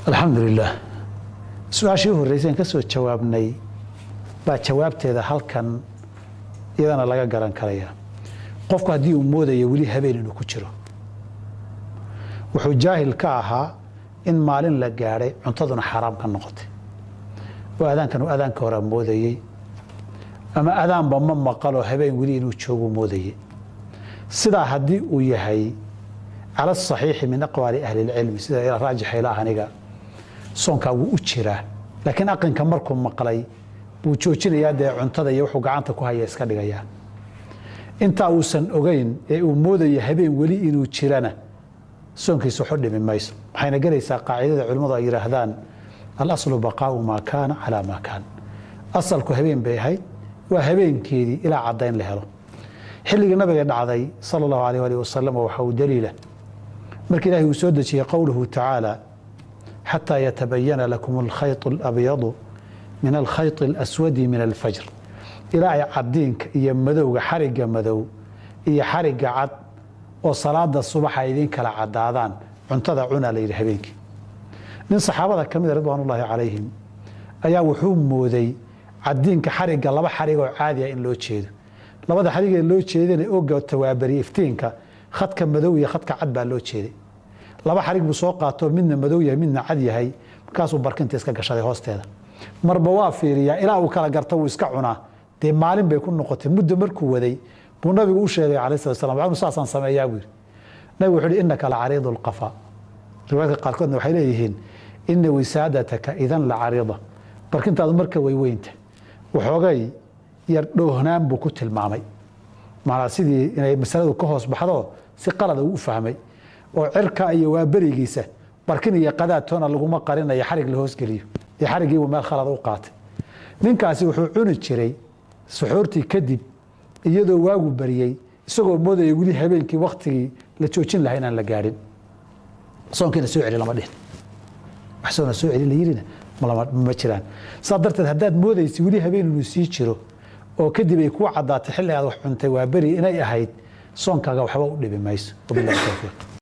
الحمد لله سؤاشي horreysay ka soo jawaabnay baa jawaabteeda halkan iyadana laga garan karaya qofku hadii uu moodayo wali habeen inuu ku jiro wuxuu jaahil ka ahaa in maalin la gaaray cuntaduna xaraam ka noqotay oo adaanka hore moodayay ama adaanba ma maqalo habeen wali inuu joogo moodayay sida hadii uu yahay على الصحيح من أقوال أهل العلم سيدا راجح إلى هنيقا صونكا وجرا لكن أقن كمركم مقلي وجوجين يدا عنتدا يوحو قعنتا كو هيا اسكا دغيا انت اوسن اوغين اي موداي habeen wali inuu jirana soonkiisu xudhi min mayso waxayna galaysaa qaacidada culimadu ay yiraahdaan al-aslu baqa'u ma kana ala ma kan asalku habeen bay ahay waa habeenkeedii ila cadayn la helo xilliga nabiga dhacday sallallahu alayhi wa sallam waxa uu daliila markii ilaahay uu soo dajiyay qowluhu ta'ala hatta yatabayyana lakum al-khayt al-abyad min al-khayt al-aswad min al-fajr ila ay cadinka iyo madowga xariga madow iyo xariga cad oo salaada subax ay idin kala cadaadaan cuntada cuna la yiraahdo habeenkii nin saxaabada kamid radwanullaahi calayhim ayaa wuxuu mooday cadinka xariga laba xarig oo caadi ah in loo jeedo labada xarig ee loo jeedana oo tawaabari iftiinka khadka madow iyo khadka cad baa loo jeeday laba xarig buu soo qaato midna madow yahay midna cad yahay markaas uu barkinta iska gashaday hoosteeda marba waa fiiriya ilaa uu kala garto uu iska cunaa de maalin bay ku noqotay muddo markuu waday buu nabigu u sheegay calayhi salaam waxaan saasan sameeyaa buu nabigu wuxuu innaka la ariidul qafa riwaayadka qaarkood waxay leeyihiin inna wisaadataka idan la ariida barkintaadu marka way weynta waxoogay yar dhoohnaan buu ku tilmaamay maana sidii inay masaladu ka hoos baxdo si qalad uu fahmay oo cirka iyo waa barigiisa barkin iyo qadaadtoona lagu ma qarinayo xarig la hoos galiyo ee xarigii uu meel khalad u qaatay ninkaasi wuxuu cuni jiray suxuurtii kadib iyadoo waagu bariyay isagoo moodaya wali habeenkii waqtigii la joojin lahaa inaan la gaarin soonkiina soo celi lama dhihin wax soo celi la yirina ma jiraan sadarteed haddaad moodaysi wali habeen inuu sii jiro oo kadib ay ku cadaatay xilli aad wax cuntay waa bari inay ahayd soonkaaga waxba u dhibi mayso wabillahi tawfiiq